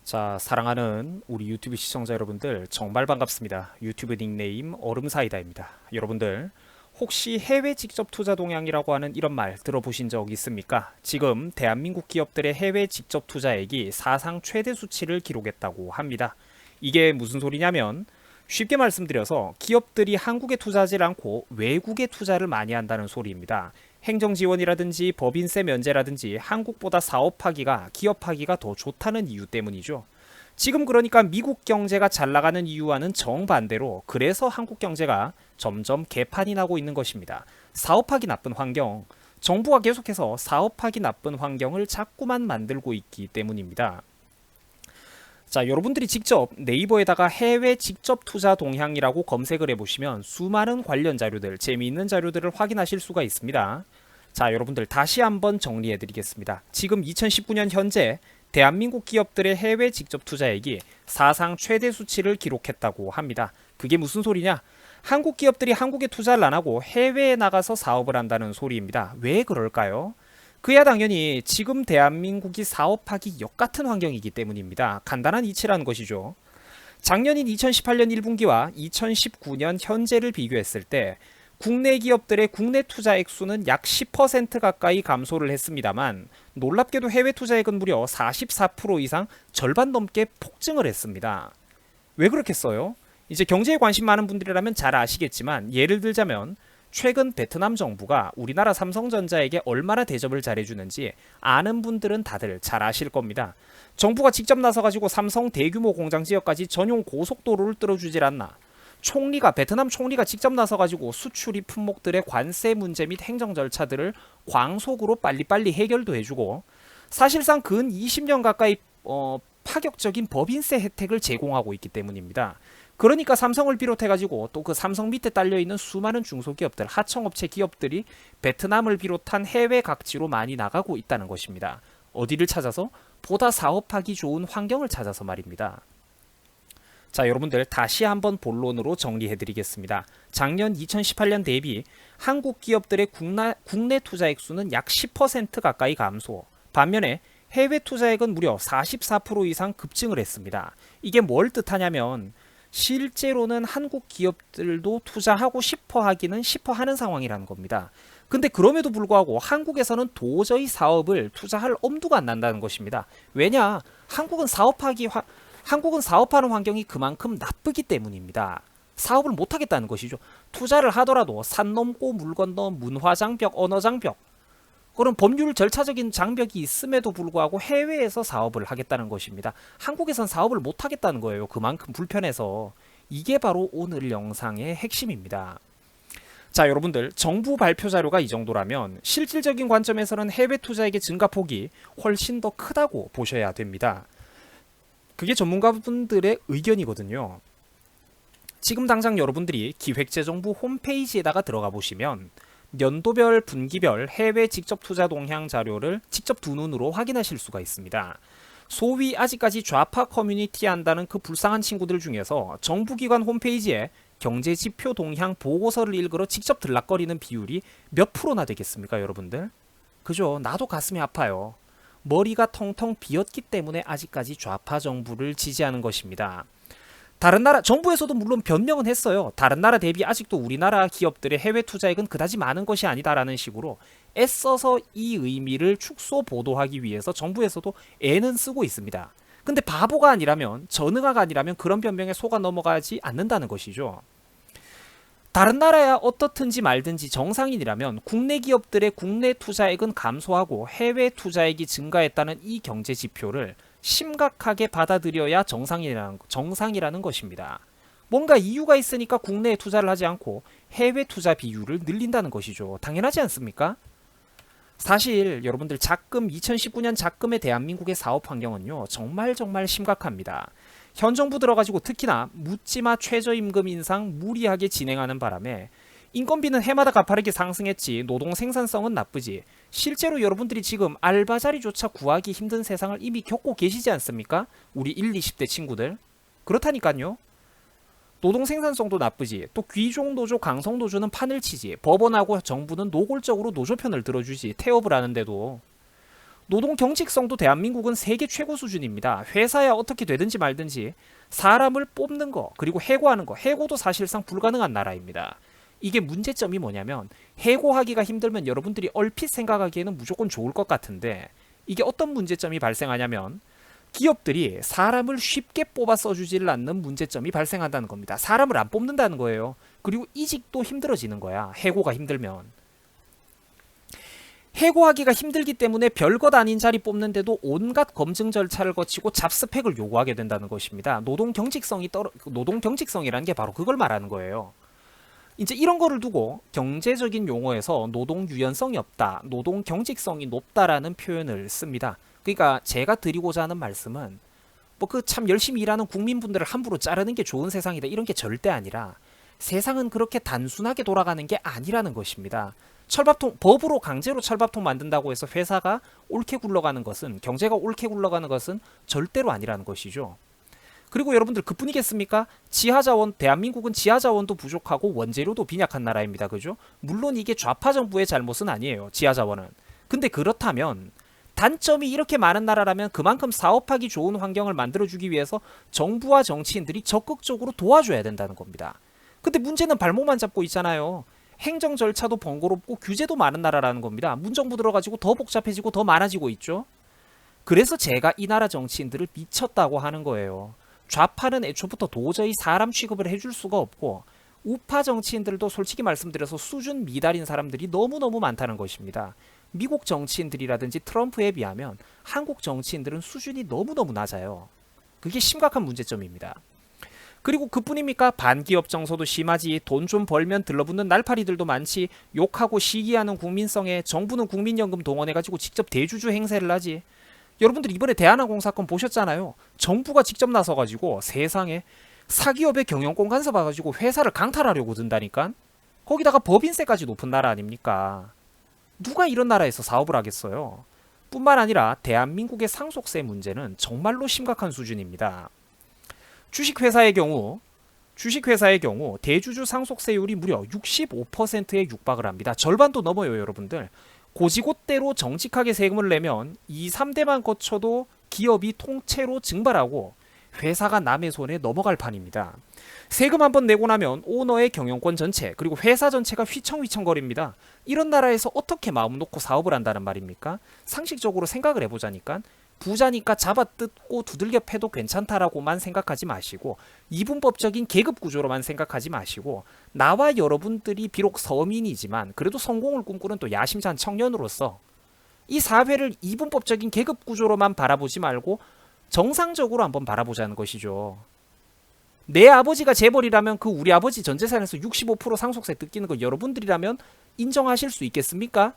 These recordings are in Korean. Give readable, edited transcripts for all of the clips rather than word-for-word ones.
자, 사랑하는 우리 유튜브 시청자 여러분들 정말 반갑습니다. 유튜브 닉네임 얼음사이다입니다. 여러분들 혹시 해외 직접 투자 동향이라고 하는 이런 말 들어보신 적 있습니까? 지금 대한민국 기업들의 해외 직접 투자액이 사상 최대 수치를 기록했다고 합니다. 이게 무슨 소리냐면 쉽게 말씀드려서 기업들이 한국에 투자하지 않고 외국에 투자를 많이 한다는 소리입니다. 행정 지원이라든지 법인세 면제라든지 한국보다 사업하기가 기업하기가 더 좋다는 이유 때문이죠. 지금 그러니까 미국 경제가 잘 나가는 이유와는 정반대로 그래서 한국 경제가 점점 개판이 나고 있는 것입니다. 사업하기 나쁜 환경, 정부가 계속해서 사업하기 나쁜 환경을 자꾸만 만들고 있기 때문입니다. 자, 여러분들이 직접 네이버에다가 해외 직접 투자 동향이라고 검색을 해보시면 수많은 관련 자료들, 재미있는 자료들을 확인하실 수가 있습니다. 자, 여러분들 다시 한번 정리해드리겠습니다. 지금 2019년 현재 대한민국 기업들의 해외 직접 투자액이 사상 최대 수치를 기록했다고 합니다. 그게 무슨 소리냐? 한국 기업들이 한국에 투자를 안 하고 해외에 나가서 사업을 한다는 소리입니다. 왜 그럴까요? 그야 당연히 지금 대한민국이 사업하기 역같은 환경이기 때문입니다. 간단한 이치라는 것이죠. 작년인 2018년 1분기와 2019년 현재를 비교했을 때 국내 기업들의 국내 투자 액수는 약 10% 가까이 감소를 했습니다만 놀랍게도 해외 투자액은 무려 44% 이상 절반 넘게 폭증을 했습니다. 왜 그렇겠어요? 이제 경제에 관심 많은 분들이라면 잘 아시겠지만 예를 들자면 최근 베트남 정부가 우리나라 삼성전자에게 얼마나 대접을 잘해주는지 아는 분들은 다들 잘 아실 겁니다. 정부가 직접 나서가지고 삼성 대규모 공장 지역까지 전용 고속도로를 뚫어주질 않나. 베트남 총리가 직접 나서가지고 수출입 품목들의 관세 문제 및 행정 절차들을 광속으로 빨리빨리 해결도 해주고 사실상 근 20년 가까이 파격적인 법인세 혜택을 제공하고 있기 때문입니다. 그러니까 삼성을 비롯해가지고 또 그 삼성 밑에 딸려있는 수많은 중소기업들, 하청업체 기업들이 베트남을 비롯한 해외 각지로 많이 나가고 있다는 것입니다. 어디를 찾아서? 보다 사업하기 좋은 환경을 찾아서 말입니다. 자, 여러분들 다시 한번 본론으로 정리해드리겠습니다. 작년 2018년 대비 한국 기업들의 국내 투자 액수는 약 10% 가까이 감소. 반면에 해외 투자액은 무려 44% 이상 급증을 했습니다. 이게 뭘 뜻하냐면 실제로는 한국 기업들도 투자하고 싶어 하기는 싶어 하는 상황이라는 겁니다. 근데 그럼에도 불구하고 한국에서는 도저히 사업을 투자할 엄두가 안 난다는 것입니다. 왜냐? 한국은 사업하는 환경이 그만큼 나쁘기 때문입니다. 사업을 못 하겠다는 것이죠. 투자를 하더라도 산 넘고 물 건너 문화 장벽, 언어 장벽, 그런 법률 절차적인 장벽이 있음에도 불구하고 해외에서 사업을 하겠다는 것입니다. 한국에선 사업을 못 하겠다는 거예요. 그만큼 불편해서. 이게 바로 오늘 영상의 핵심입니다. 자, 여러분들 정부 발표 자료가 이 정도라면 실질적인 관점에서는 해외 투자액의 증가폭이 훨씬 더 크다고 보셔야 됩니다. 그게 전문가분들의 의견이거든요. 지금 당장 여러분들이 기획재정부 홈페이지에다가 들어가 보시면 연도별, 분기별 해외 직접 투자 동향 자료를 직접 두 눈으로 확인하실 수가 있습니다. 소위 아직까지 좌파 커뮤니티 한다는 그 불쌍한 친구들 중에서 정부기관 홈페이지에 경제지표 동향 보고서를 읽으러 직접 들락거리는 비율이 몇 프로나 되겠습니까, 여러분들? 그죠? 나도 가슴이 아파요. 머리가 텅텅 비었기 때문에 아직까지 좌파 정부를 지지하는 것입니다. 다른 나라 정부에서도 물론 변명은 했어요. 다른 나라 대비 아직도 우리나라 기업들의 해외 투자액은 그다지 많은 것이 아니다라는 식으로 애써서 이 의미를 축소 보도하기 위해서 정부에서도 애는 쓰고 있습니다. 근데 바보가 아니라면, 전응아가 아니라면 그런 변명에 속아 넘어가지 않는다는 것이죠. 다른 나라야 어떻든지 말든지 정상인이라면 국내 기업들의 국내 투자액은 감소하고 해외 투자액이 증가했다는 이 경제 지표를 심각하게 받아들여야 정상이라는 것입니다. 뭔가 이유가 있으니까 국내에 투자를 하지 않고 해외 투자 비율을 늘린다는 것이죠. 당연하지 않습니까? 사실 여러분들 2019년 작금의 대한민국의 사업 환경은요 정말 심각합니다. 현 정부 들어가지고 특히나 묻지마 최저임금 인상 무리하게 진행하는 바람에 인건비는 해마다 가파르게 상승했지 노동 생산성은 나쁘지. 실제로 여러분들이 지금 알바 자리조차 구하기 힘든 세상을 이미 겪고 계시지 않습니까? 우리 1, 20대 친구들. 그렇다니까요. 노동 생산성도 나쁘지. 또 귀족 노조, 강성 노조는 판을 치지. 법원하고 정부는 노골적으로 노조 편을 들어주지. 태업을 하는데도. 노동 경직성도 대한민국은 세계 최고 수준입니다. 회사야 어떻게 되든지 말든지 사람을 뽑는 거, 그리고 해고하는 거, 해고도 사실상 불가능한 나라입니다. 이게 문제점이 뭐냐면 해고하기가 힘들면 여러분들이 얼핏 생각하기에는 무조건 좋을 것 같은데 이게 어떤 문제점이 발생하냐면 기업들이 사람을 쉽게 뽑아 써주질 않는 문제점이 발생한다는 겁니다. 사람을 안 뽑는다는 거예요. 그리고 이직도 힘들어지는 거야. 해고가 힘들면. 해고하기가 힘들기 때문에 별것 아닌 자리 뽑는데도 온갖 검증 절차를 거치고 잡스펙을 요구하게 된다는 것입니다. 노동 경직성이라는 게 바로 그걸 말하는 거예요. 이제 이런 거를 두고 경제적인 용어에서 노동 유연성이 없다, 노동 경직성이 높다라는 표현을 씁니다. 그러니까 제가 드리고자 하는 말씀은 뭐 그 참 열심히 일하는 국민분들을 함부로 자르는 게 좋은 세상이다 이런 게 절대 아니라 세상은 그렇게 단순하게 돌아가는 게 아니라는 것입니다. 철밥통 법으로 강제로 철밥통 만든다고 해서 회사가 옳게 굴러가는 것은 경제가 옳게 굴러가는 것은 절대로 아니라는 것이죠. 그리고 여러분들 그뿐이겠습니까? 지하자원 대한민국은 지하자원도 부족하고 원재료도 빈약한 나라입니다. 그죠? 물론 이게 좌파 정부의 잘못은 아니에요. 지하자원은. 근데 그렇다면 단점이 이렇게 많은 나라라면 그만큼 사업하기 좋은 환경을 만들어주기 위해서 정부와 정치인들이 적극적으로 도와줘야 된다는 겁니다. 근데 문제는 발목만 잡고 있잖아요. 행정 절차도 번거롭고 규제도 많은 나라라는 겁니다. 문정부 들어가지고 더 복잡해지고 더 많아지고 있죠. 그래서 제가 이 나라 정치인들을 미쳤다고 하는 거예요. 좌파는 애초부터 도저히 사람 취급을 해줄 수가 없고 우파 정치인들도 솔직히 말씀드려서 수준 미달인 사람들이 너무너무 많다는 것입니다. 미국 정치인들이라든지 트럼프에 비하면 한국 정치인들은 수준이 너무너무 낮아요. 그게 심각한 문제점입니다. 그리고 그뿐입니까? 반기업 정서도 심하지, 돈 좀 벌면 들러붙는 날파리들도 많지, 욕하고 시기하는 국민성에 정부는 국민연금 동원해가지고 직접 대주주 행세를 하지. 여러분들 이번에 대한항공 사건 보셨잖아요. 정부가 직접 나서가지고 세상에 사기업의 경영권 간섭해가지고 회사를 강탈하려고 든다니까. 거기다가 법인세까지 높은 나라 아닙니까? 누가 이런 나라에서 사업을 하겠어요? 뿐만 아니라 대한민국의 상속세 문제는 정말로 심각한 수준입니다. 주식회사의 경우 대주주 상속세율이 무려 65%에 육박을 합니다. 절반도 넘어요, 여러분들. 고지곳대로 정직하게 세금을 내면 2, 3대만 거쳐도 기업이 통째로 증발하고 회사가 남의 손에 넘어갈 판입니다. 세금 한번 내고 나면 오너의 경영권 전체 그리고 회사 전체가 휘청휘청거립니다. 이런 나라에서 어떻게 마음 놓고 사업을 한다는 말입니까? 상식적으로 생각을 해보자니까 부자니까 잡아뜯고 두들겨 패도 괜찮다라고만 생각하지 마시고 이분법적인 계급구조로만 생각하지 마시고 나와 여러분들이 비록 서민이지만 그래도 성공을 꿈꾸는 또 야심찬 청년으로서 이 사회를 이분법적인 계급구조로만 바라보지 말고 정상적으로 한번 바라보자는 것이죠. 내 아버지가 재벌이라면 그 우리 아버지 전재산에서 65% 상속세 뜯기는 거 여러분들이라면 인정하실 수 있겠습니까?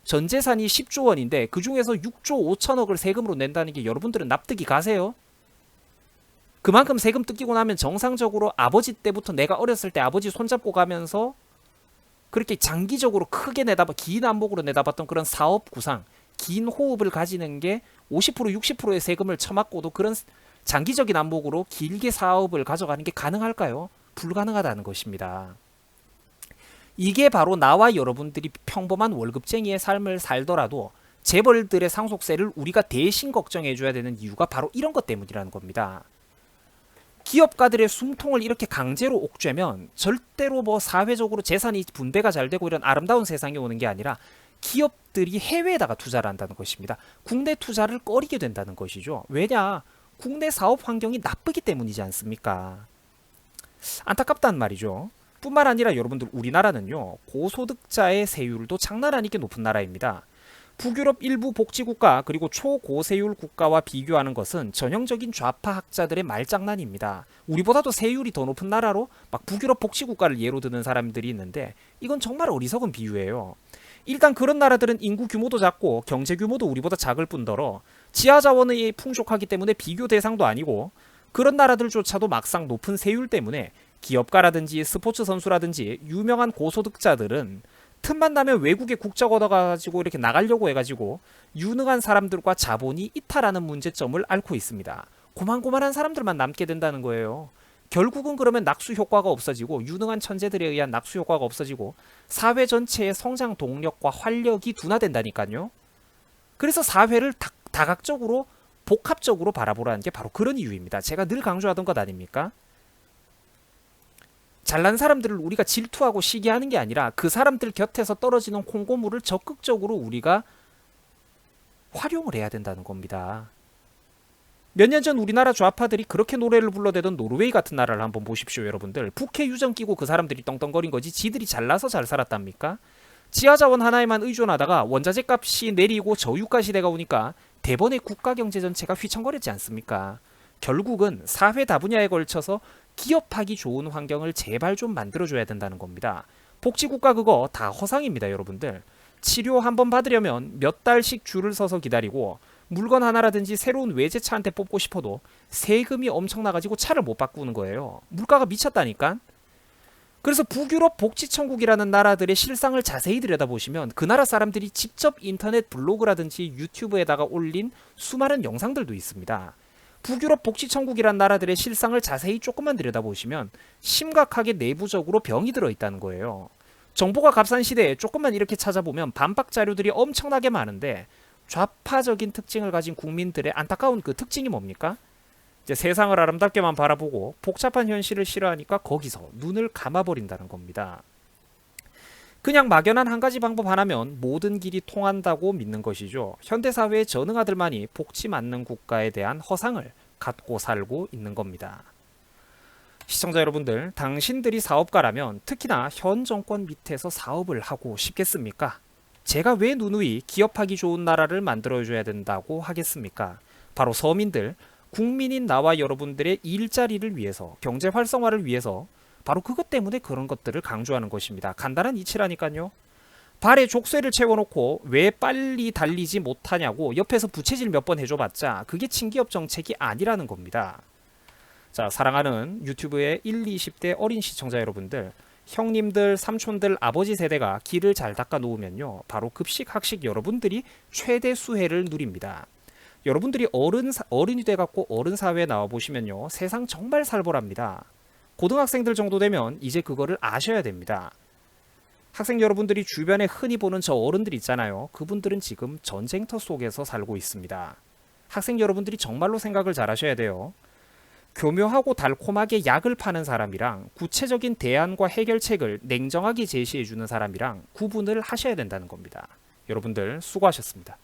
전재산이 10조 원인데 그 중에서 6조 5천억을 세금으로 낸다는 게 여러분들은 납득이 가세요? 그만큼 세금 뜯기고 나면 정상적으로 아버지 때부터 내가 어렸을 때 아버지 손잡고 가면서 그렇게 장기적으로 크게 긴 안목으로 내다봤던 그런 사업 구상, 긴 호흡을 가지는 게 50% 60%의 세금을 쳐맞고도 그런 장기적인 안목으로 길게 사업을 가져가는 게 가능할까요? 불가능하다는 것입니다. 이게 바로 나와 여러분들이 평범한 월급쟁이의 삶을 살더라도 재벌들의 상속세를 우리가 대신 걱정해줘야 되는 이유가 바로 이런 것 때문이라는 겁니다. 기업가들의 숨통을 이렇게 강제로 옥죄면 절대로 뭐 사회적으로 재산이 분배가 잘 되고 이런 아름다운 세상이 오는 게 아니라 기업들이 해외에다가 투자를 한다는 것입니다. 국내 투자를 꺼리게 된다는 것이죠. 왜냐? 국내 사업 환경이 나쁘기 때문이지 않습니까? 안타깝단 말이죠. 뿐만 아니라 여러분들 우리나라는요. 고소득자의 세율도 장난 아니게 높은 나라입니다. 북유럽 일부 복지국가 그리고 초고세율 국가와 비교하는 것은 전형적인 좌파 학자들의 말장난입니다. 우리보다도 세율이 더 높은 나라로 막 북유럽 복지국가를 예로 드는 사람들이 있는데 이건 정말 어리석은 비유예요. 일단 그런 나라들은 인구 규모도 작고 경제 규모도 우리보다 작을 뿐더러 지하자원이 풍족하기 때문에 비교 대상도 아니고 그런 나라들조차도 막상 높은 세율 때문에 기업가라든지 스포츠 선수라든지 유명한 고소득자들은 틈만 나면 외국에 국적 얻어가지고 이렇게 나가려고 해가지고 유능한 사람들과 자본이 이탈하는 문제점을 앓고 있습니다. 고만고만한 사람들만 남게 된다는 거예요. 결국은 그러면 낙수 효과가 없어지고 유능한 천재들에 의한 낙수 효과가 없어지고 사회 전체의 성장 동력과 활력이 둔화된다니까요. 그래서 사회를 다각적으로 복합적으로 바라보라는 게 바로 그런 이유입니다. 제가 늘 강조하던 것 아닙니까? 잘난 사람들을 우리가 질투하고 시기하는 게 아니라 그 사람들 곁에서 떨어지는 콩고물을 적극적으로 우리가 활용을 해야 된다는 겁니다. 몇 년 전 우리나라 좌파들이 그렇게 노래를 불러대던 노르웨이 같은 나라를 한번 보십시오, 여러분들. 북해 유정 끼고 그 사람들이 떵떵거린 거지 지들이 잘나서 잘 살았답니까? 지하자원 하나에만 의존하다가 원자재 값이 내리고 저유가 시대가 오니까 대번에 국가 경제 전체가 휘청거렸지 않습니까? 결국은 사회 다분야에 걸쳐서 기업하기 좋은 환경을 제발 좀 만들어줘야 된다는 겁니다. 복지국가 그거 다 허상입니다, 여러분들. 치료 한번 받으려면 몇 달씩 줄을 서서 기다리고 물건 하나라든지 새로운 외제차 한 대 뽑고 싶어도 세금이 엄청 나가지고 차를 못 바꾸는 거예요. 물가가 미쳤다니까. 그래서 북유럽 복지천국이라는 나라들의 실상을 자세히 들여다보시면 그 나라 사람들이 직접 인터넷 블로그라든지 유튜브에다가 올린 수많은 영상들도 있습니다. 북유럽 복지천국이라는 나라들의 실상을 자세히 조금만 들여다보시면 심각하게 내부적으로 병이 들어있다는 거예요. 정보가 값싼 시대에 조금만 이렇게 찾아보면 반박 자료들이 엄청나게 많은데 좌파적인 특징을 가진 국민들의 안타까운 그 특징이 뭡니까? 이제 세상을 아름답게만 바라보고 복잡한 현실을 싫어하니까 거기서 눈을 감아버린다는 겁니다. 그냥 막연한 한 가지 방법 하나면 모든 길이 통한다고 믿는 것이죠. 현대사회의 전응아들만이 복지 맞는 국가에 대한 허상을 갖고 살고 있는 겁니다. 시청자 여러분들, 당신들이 사업가라면 특히나 현 정권 밑에서 사업을 하고 싶겠습니까? 제가 왜 누누이 기업하기 좋은 나라를 만들어줘야 된다고 하겠습니까? 바로 서민들, 국민인 나와 여러분들의 일자리를 위해서, 경제 활성화를 위해서 바로 그것 때문에 그런 것들을 강조하는 것입니다. 간단한 이치라니까요. 발에 족쇄를 채워놓고 왜 빨리 달리지 못하냐고 옆에서 부채질 몇 번 해줘봤자 그게 친기업 정책이 아니라는 겁니다. 자, 사랑하는 유튜브의 1, 20대 어린 시청자 여러분들, 형님들, 삼촌들, 아버지 세대가 길을 잘 닦아 놓으면요, 바로 급식, 학식 여러분들이 최대 수혜를 누립니다. 여러분들이 어른이 돼갖고 어른 사회에 나와 보시면요, 세상 정말 살벌합니다. 고등학생들 정도 되면 이제 그거를 아셔야 됩니다. 학생 여러분들이 주변에 흔히 보는 저 어른들 있잖아요. 그분들은 지금 전쟁터 속에서 살고 있습니다. 학생 여러분들이 정말로 생각을 잘 하셔야 돼요. 교묘하고 달콤하게 약을 파는 사람이랑 구체적인 대안과 해결책을 냉정하게 제시해주는 사람이랑 구분을 하셔야 된다는 겁니다. 여러분들 수고하셨습니다.